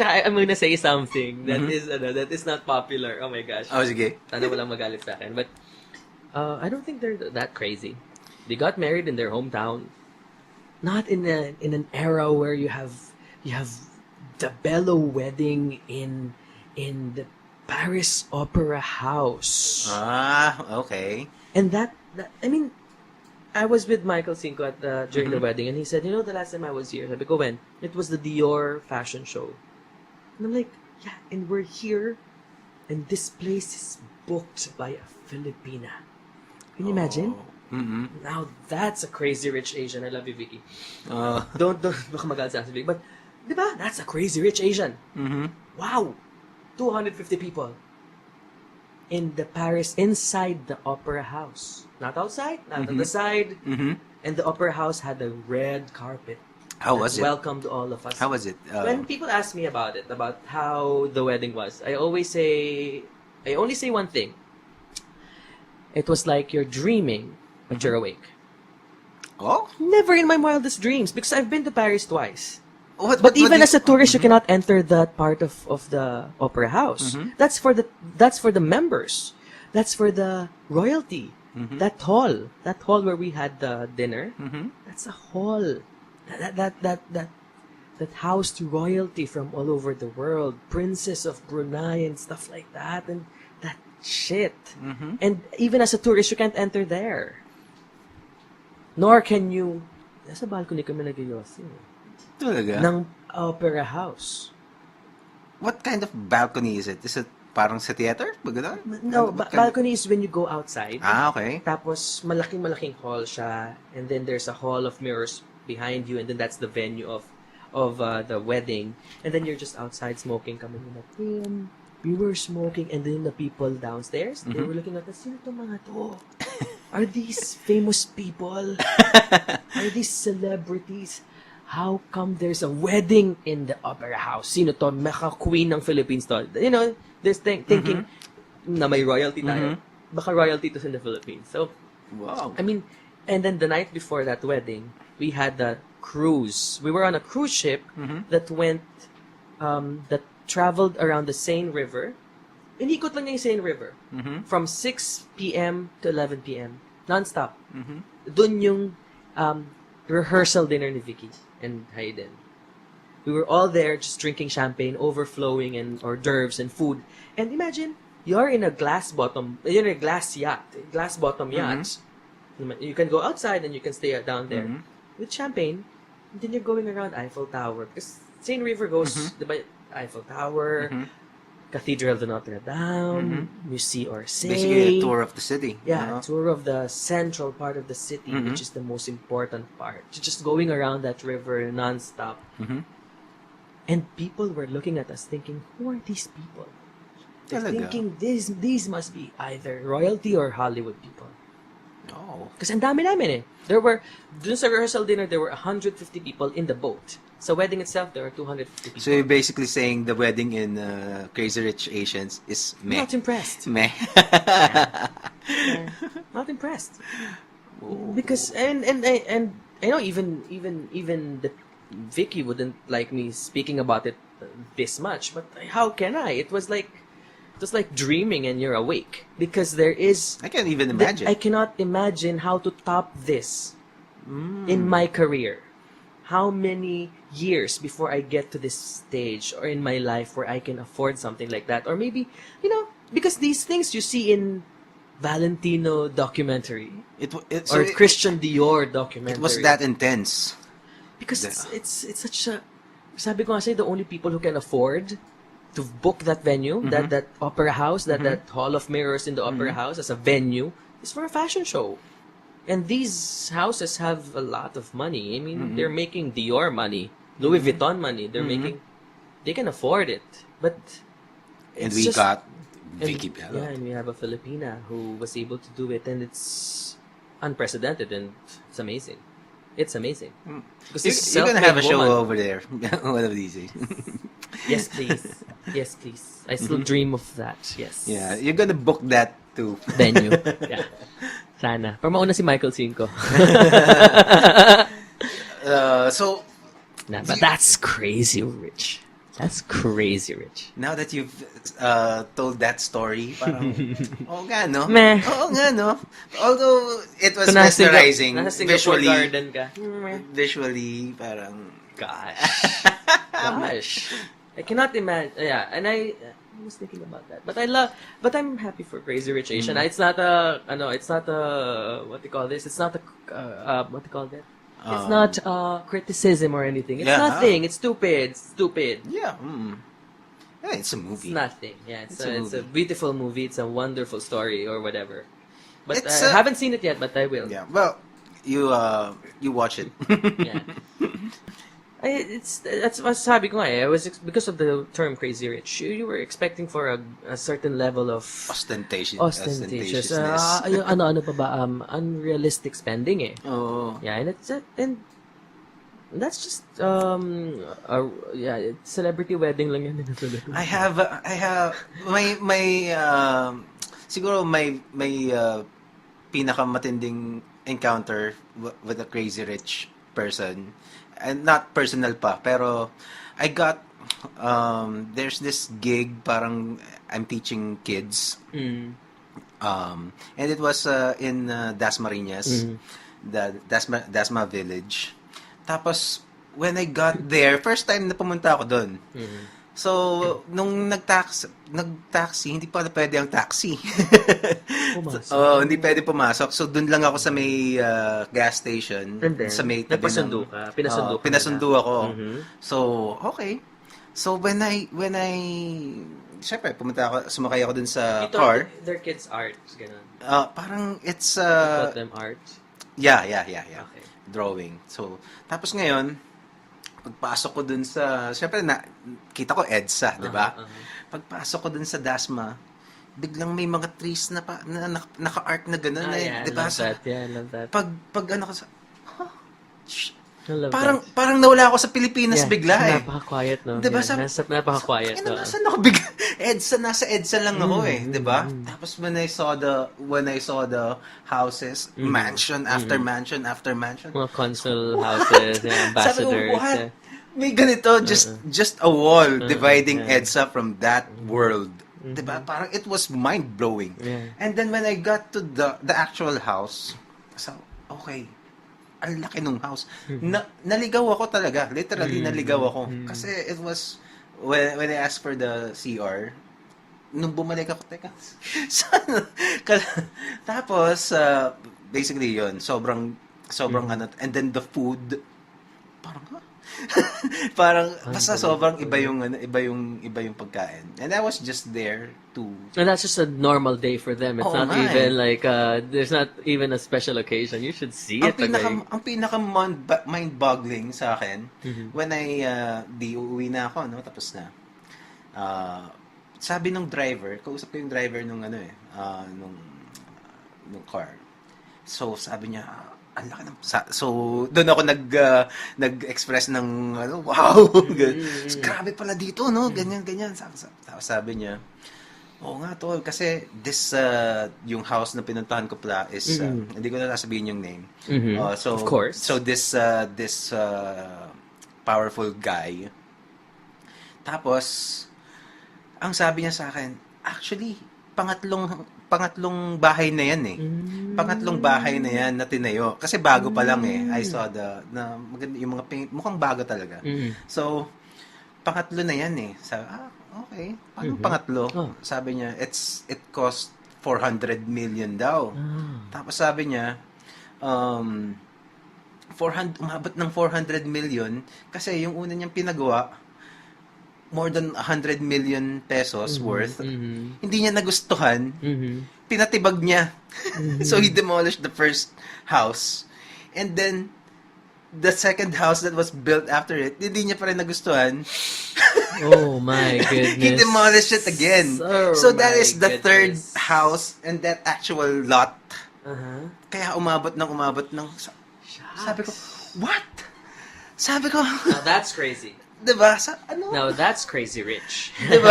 I'm gonna say something that is not popular. Oh my gosh. Oh, sige. Sana walang magalit sa akin. But I don't think they're that crazy. They got married in their hometown. Not in an era where you have the Belo wedding in the Paris Opera House. Okay. And that I mean, I was with Michael Cinco at during the wedding, and he said, the last time I was here, sabi ko, when? It was the Dior fashion show. And I'm like, yeah, and we're here, and this place is booked by a Filipina. Can you imagine? Mm-hmm. Now that's a crazy rich Asian. I love you, Vicky. Don't baka magalit sa akin, but diba? That's a crazy rich Asian. Mm-hmm. Wow, 250 people in the Paris, inside the opera house, not outside, not on the side. Mm-hmm. And the opera house had a red carpet. How was it? Welcomed all of us. How was it? When people ask me about it, about how the wedding was, I only say one thing. It was like you're dreaming, but you're awake. Oh? Never in my wildest dreams, because I've been to Paris twice. But Even as a tourist, you cannot enter that part of the opera house. That's for the members. That's for the royalty. That hall where we had the dinner. That's a hall. That housed royalty from all over the world, Princess of Brunei and stuff like that, and that shit. And even as a tourist, you can't enter there. Nor can you. Nasa balcony kami nag-yosi. Talaga? Ng opera house. What kind of balcony is it? Is it parang sa theater? No, balcony is when you go outside. Okay. Tapos malaking hall siya, and then there's a hall of mirrors behind you, and then that's the venue of the wedding, and then you're just outside smoking. Kami nila, Tim, we were smoking, and then the people downstairs, they were looking at us, sino to mga to? Are these famous people? Are these celebrities? How come there's a wedding in the opera house? Sino to? Maka queen ng Philippines to. There's thinking na may royalty tayo. Baka royalty to in the Philippines. So, wow. I mean, and then the night before that wedding, we had the cruise. We were on a cruise ship that went, that traveled around the Seine River. Inikot lang niya yung Seine River. From 6 p.m. to 11 p.m. Non-stop. Dun yung rehearsal dinner ni Vicky and Hayden. We were all there just drinking champagne, overflowing, and hors d'oeuvres and food. And imagine, you're in a glass bottom yacht. You can go outside and you can stay down there with champagne. And then you're going around Eiffel Tower. Because Seine River goes, diba, Eiffel Tower, Cathedral de Notre Dame, Musée Orsay. Basically a tour of the city. Yeah, a tour of the central part of the city, which is the most important part. Just going around that river non-stop. And people were looking at us thinking, who are these people? They're thinking, these must be either royalty or Hollywood people. Oh. Kasi ang dami namin eh. Dun sa rehearsal dinner, there were 150 people in the boat. Sa wedding itself, there were 250 people. So you're basically saying the wedding in Crazy Rich Asians is meh. Not impressed. Meh. Yeah. Not impressed. Oh. Because and I know even the Vicky wouldn't like me speaking about it this much, but how can I? It was like dreaming and you're awake, because there is. I can't even imagine. I cannot imagine how to top this in my career. How many years before I get to this stage or in my life where I can afford something like that? Or maybe, because these things you see in Valentino documentary or Christian Dior documentary. It was that intense. Because it's such a. Sabi ko kasi, the only people who can afford to book that venue, that opera house, that hall of mirrors in the opera house as a venue, is for a fashion show. And these houses have a lot of money. I mean, they're making Dior money, Louis Vuitton money. They can afford it. But and we got Vicki Belo. Yeah, and we have a Filipina who was able to do it, and it's unprecedented, and it's amazing. It's amazing. You're gonna have a show over there one of these days. Yes, please. Yes, please. I still dream of that. Yes. Yeah, you're gonna book that too. Venue. Yeah. Sana. Pero mauna si Michael Cinco. So. But that's crazy rich. That's crazy rich. Now that you've told that story, parang, oo nga, no? Meh. Oo nga, no? Although, it was Kung mesmerizing. nasa Singapore Visually, Garden ka. visually, parang, Gosh. Gosh. I cannot imagine. Yeah, and I was thinking about that. But I'm happy for Crazy Rich Asian. It's not it's not a, what do you call this? It's not a, what do you call that? It's not criticism or anything. It's Yeah. nothing. It's stupid. Stupid. yeah, yeah, it's a It's movie. nothing. Yeah, It's it's a a beautiful movie. It's a wonderful story or whatever. But It's I haven't seen it yet, but I will. Yeah, well, you watch it. Yeah. That's what sabi ko nga eh. I was because of the term crazy rich. You were expecting for a certain level of Ostentatiousness. ano pa ba unrealistic spending eh. Oh. Yeah, and that's just celebrity wedding lang yan. I have my siguro my pinakamatinding encounter with a crazy rich person, and not personal pa, pero I got there's this gig, parang I'm teaching kids, and it was in Dasmariñas, the Dasma village. Tapos when I got there, first time na pumunta ako doon. So, nung nag-taxi, hindi pa pwede ang taxi. Pumasok. Hindi pwede pumasok. So, dun lang ako sa may gas station. And then, Sa may tabi nagpasundo ka? Pinasundo ka pinasundo nila? ako. Mhm. So, okay. So, when I syempre, sumakay ako dun sa You car. taught their kids art, ganun. Parang it's, You taught them art. yeah. Okay. Drawing. So, tapos ngayon, pagpasok ko dun sa, syempre, kita ko EDSA, di ba? Pagpasok ko dun sa Dasma, biglang may mga trees na naka-art na gano'n, Yeah, di ba? I love that. Yeah, I love that. Pag ano ko sa, I love parang nawala ako sa Pilipinas that. bigla eh. Napaka-quiet, no? Diba, Yeah, napaka-quiet. Nasaan ako bigla? Nasa EDSA lang ako eh, di ba? Tapos when I saw the houses, mansion after mansion after mansion, Mga consul houses, yeah, ambassadors. sabi ko, what? Yeah. May ganito, just a wall dividing yeah. EDSA from that world. Diba? Parang it was mind-blowing. Yeah. And then when I got to the actual house, so, okay, ang laki nung house. Naligaw ako talaga. Literally, naligaw ako. Kasi it was, when I asked for the CR, nung bumalik ako, teka, saan? Tapos, basically yun, sobrang ano, and then the food, parang, parang, basta sobrang iba yung pagkain. And I was just there to... And that's just a normal day for them. It's Oo not nga even like, there's not even a special occasion. You should see it. Ang pinaka mind-boggling sa akin, when I, uuwi na ako, no, tapos na, sabi nung driver, kausap ko yung driver nung nung car. So, sabi niya, ang laki ng... So, doon ako nag-express ng, wow! So, grabe pala dito, no? Ganyan. Sabi niya, oo nga, tol, kasi this, yung house na pinuntahan ko pala is, hindi ko na sasabihin yung name. So, of course. So, this powerful guy, tapos, ang sabi niya sa akin, actually, pangatlong bahay na yan eh. Pangatlong bahay na yan na tinayo. Kasi bago pa lang eh. I saw yung mga mukhang bago talaga. So, pangatlo na yan eh. Sabi, okay. Paano pangatlo? Sabi niya, it cost 400 million daw. Tapos sabi niya, umabot ng 400 million kasi yung una niyang pinagawa, more than 100 million pesos worth. Hindi niya nagustuhan. Pinatibag niya. So he demolished the first house. And then the second house that was built after it, hindi niya pa rin nagustuhan. Oh my goodness. He demolished it again. So that is the third house and that actual lot. Kaya umabot ng sabi ko, what? Sabi ko, Now that's crazy. diba? Now that's crazy rich. Diba?